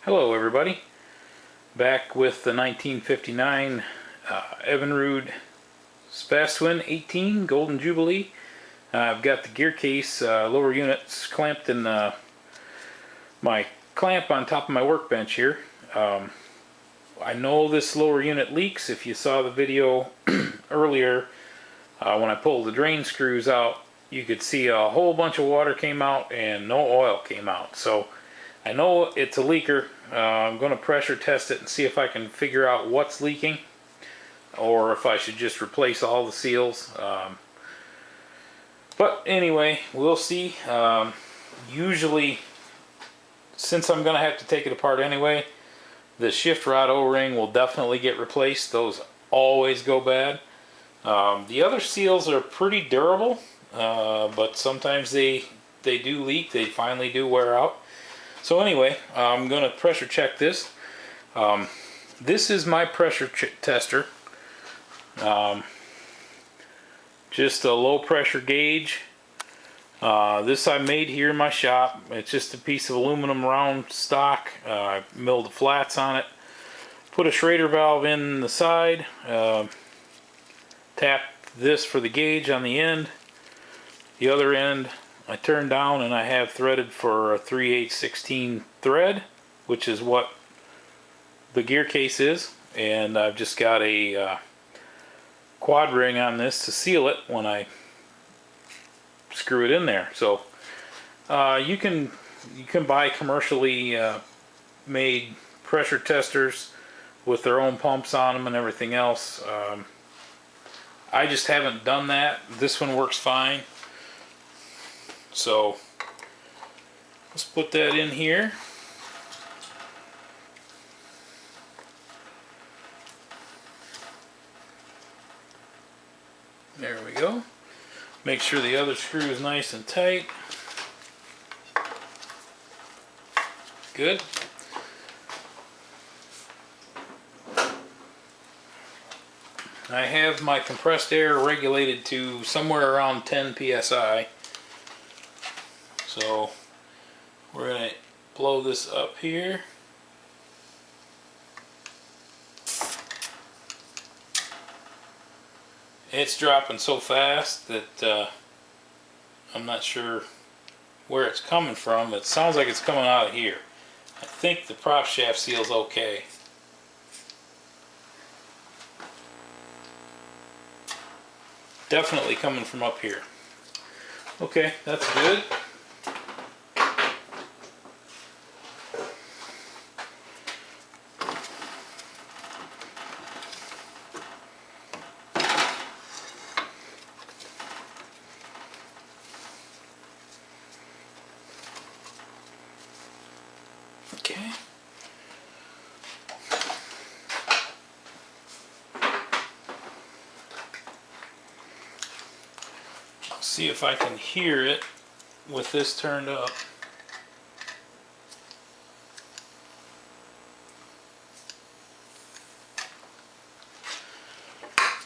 Hello everybody, back with the 1959 Evinrude Spastwin 18 Golden Jubilee. I've got the Gearcase lower units clamped in my clamp on top of my workbench here. I know this lower unit leaks. If you saw the video earlier when I pulled the drain screws out, you could see a whole bunch of water came out and no oil came out. So I know it's a leaker. I'm going to pressure test it and see if I can figure out what's leaking, or if I should just replace all the seals. But anyway, we'll see. Usually, since I'm going to have to take it apart anyway, the shift rod O-ring will definitely get replaced. Those always go bad. The other seals are pretty durable, but sometimes they do leak. They finally do wear out. So anyway, I'm going to pressure check this. This is my pressure tester. Just a low pressure gauge. This I made here in my shop. It's just a piece of aluminum round stock. I milled the flats on it. Put a Schrader valve in the side. Tap this for the gauge on the end. The other end I turn down and I have threaded for a 3/8/16 thread, which is what the Gearcase is. And I've just got a quad ring on this to seal it when I screw it in there. So you can buy commercially made pressure testers with their own pumps on them and everything else. I just haven't done that. This one works fine. So let's put that in here. There we go. Make sure the other screw is nice and tight. Good. I have my compressed air regulated to somewhere around 10 psi. So we're going to blow this up here. It's dropping so fast that I'm not sure where it's coming from. It sounds like it's coming out of here. I think the prop shaft seal's okay. Definitely coming from up here. Okay, that's good. Okay. I'll see if I can hear it with this turned up.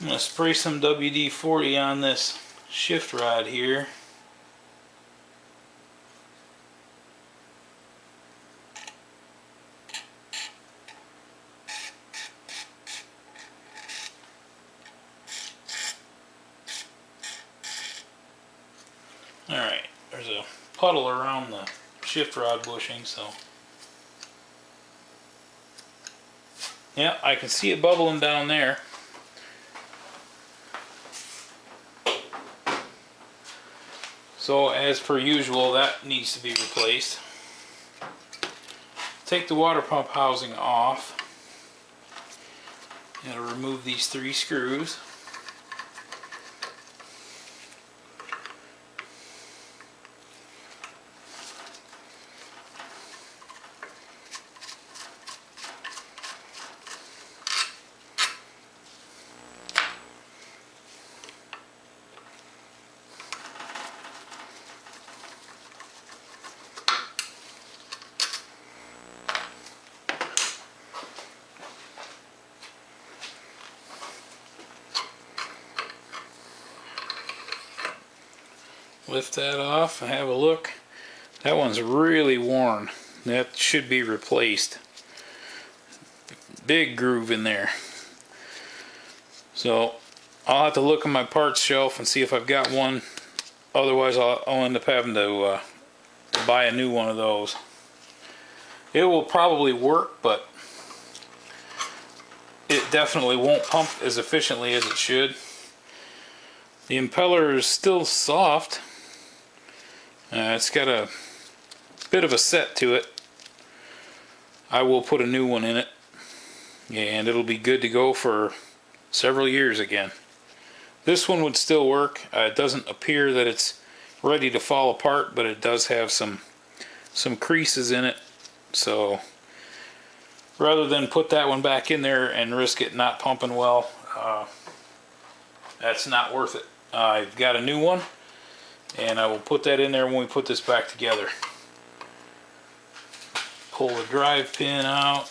I'm going to spray some WD-40 on this shift rod here. Alright, there's a puddle around the shift rod bushing, so yeah, I can see it bubbling down there. So as per usual, that needs to be replaced. Take the water pump housing off. Gotta remove these 3 screws. Lift that off and have a look. That one's really worn. That should be replaced. Big groove in there. So I'll have to look on my parts shelf and see if I've got one. Otherwise I'll end up having to buy a new one of those. It will probably work, but it definitely won't pump as efficiently as it should. The impeller is still soft. It's got a bit of a set to it. I will put a new one in it, and it'll be good to go for several years again. This one would still work. It doesn't appear that it's ready to fall apart, but it does have some creases in it. So rather than put that one back in there and risk it not pumping well, that's not worth it. I've got a new one, and I will put that in there when we put this back together. Pull the drive pin out.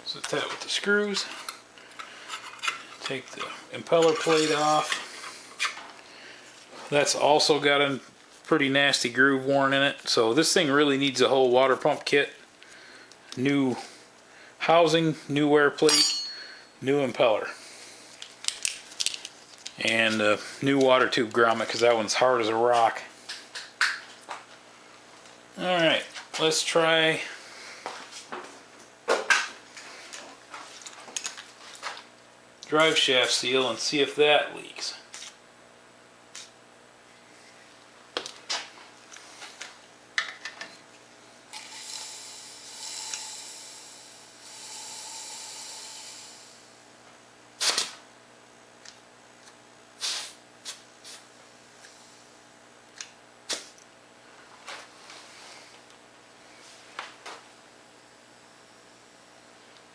Set that with the screws. Take the impeller plate off. That's also got a pretty nasty groove worn in it. So this thing really needs a whole water pump kit. New housing, new wear plate, new impeller. And a new water tube grommet, because that one's hard as a rock. Alright, let's try drive shaft seal and see if that leaks.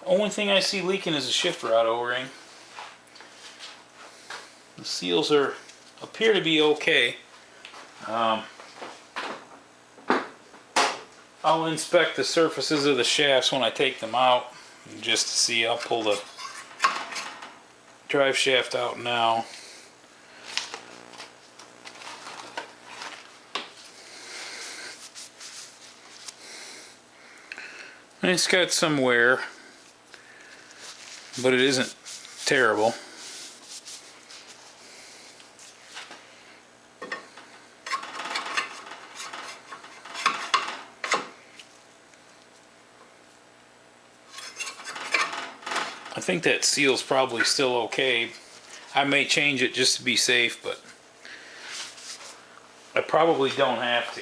Only thing I see leaking is a shift rod O-ring. The seals appear to be okay. I'll inspect the surfaces of the shafts when I take them out, just to see. I'll pull the drive shaft out now. And it's got some wear, but it isn't terrible. I think that seal's probably still okay. I may change it just to be safe, but I probably don't have to.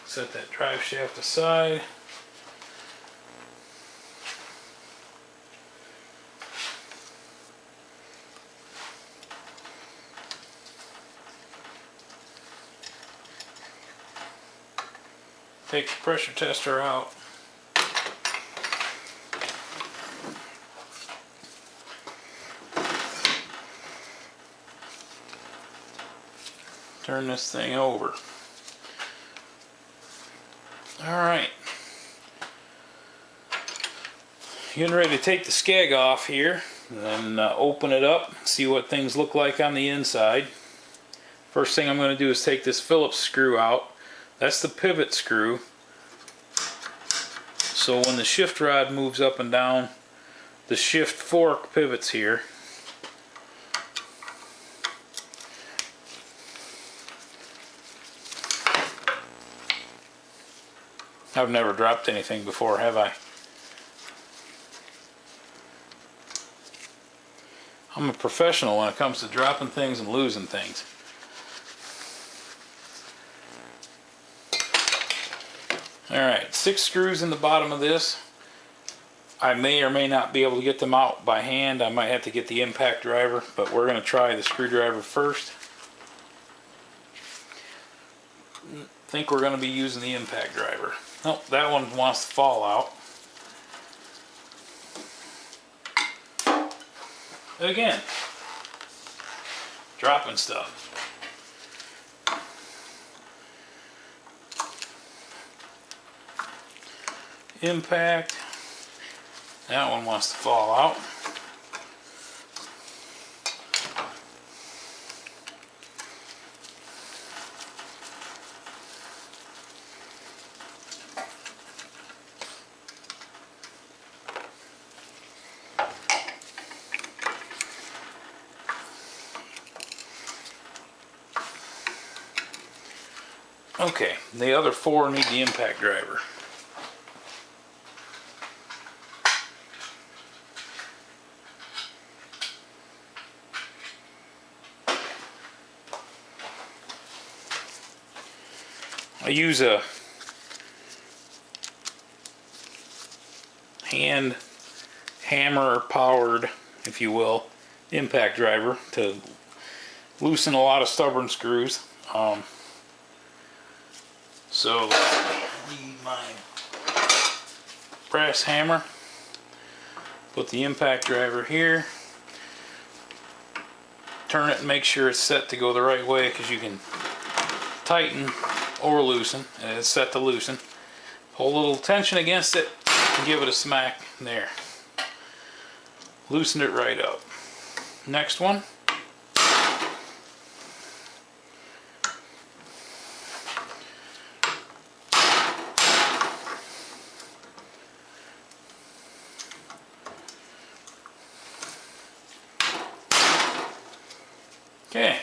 Set that drive shaft aside. Take the pressure tester out. Turn this thing over. Alright. Getting ready to take the skeg off here and open it up, see what things look like on the inside. First thing I'm going to do is take this Phillips screw out. That's the pivot screw. So when the shift rod moves up and down, the shift fork pivots here. I've never dropped anything before, have I? I'm a professional when it comes to dropping things and losing things. Alright, 6 screws in the bottom of this. I may or may not be able to get them out by hand. I might have to get the impact driver, but we're going to try the screwdriver first. I think we're going to be using the impact driver. Oh, that one wants to fall out. Again, dropping stuff. Impact. That one wants to fall out. Okay, the other 4 need the impact driver. I use a hand hammer powered, if you will, impact driver to loosen a lot of stubborn screws. So I need my brass hammer, put the impact driver here, turn it and make sure it's set to go the right way, because you can tighten or loosen, and it's set to loosen. Hold a little tension against it and give it a smack there. Loosen it right up. Next one. Okay.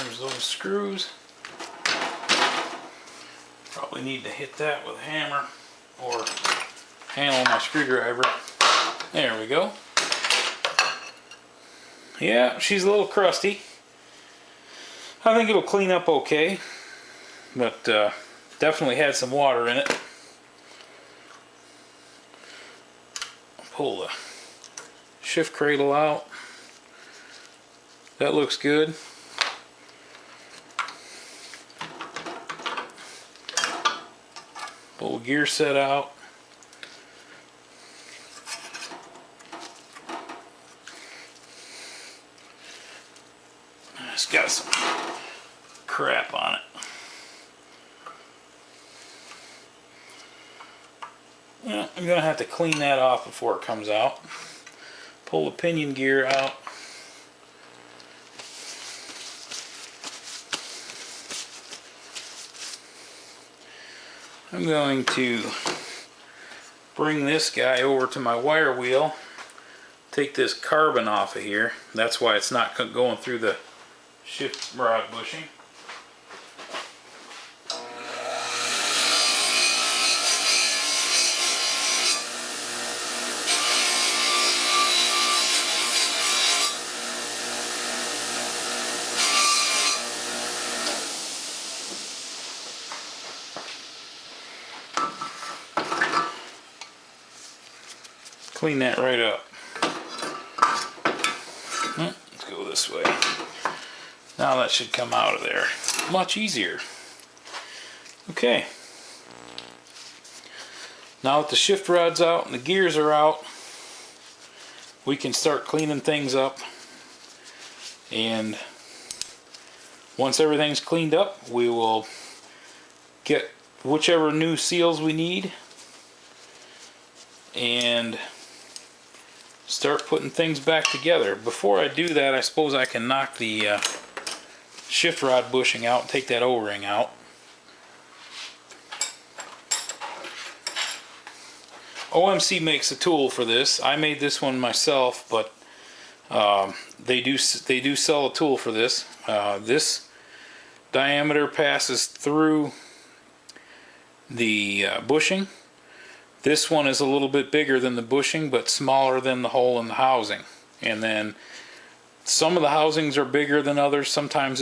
There's those screws. Probably need to hit that with a hammer or handle my screwdriver. There we go. Yeah, she's a little crusty. I think it'll clean up okay, but definitely had some water in it. Pull the shift cradle out. That looks good. Pull the gear set out. It's got some crap on it. Well, I'm gonna have to clean that off before it comes out. Pull the pinion gear out. I'm going to bring this guy over to my wire wheel, take this carbon off of here. That's why it's not going through the shift rod bushing. Clean that right up. Let's go this way. Now that should come out of there much easier. Okay. Now that the shift rod's out and the gears are out, we can start cleaning things up. And once everything's cleaned up, we will get whichever new seals we need and start putting things back together. Before I do that, I suppose I can knock the shift rod bushing out and take that O-ring out. OMC makes a tool for this. I made this one myself, but they do sell a tool for this. This diameter passes through the bushing. This one is a little bit bigger than the bushing, but smaller than the hole in the housing. And then some of the housings are bigger than others. Sometimes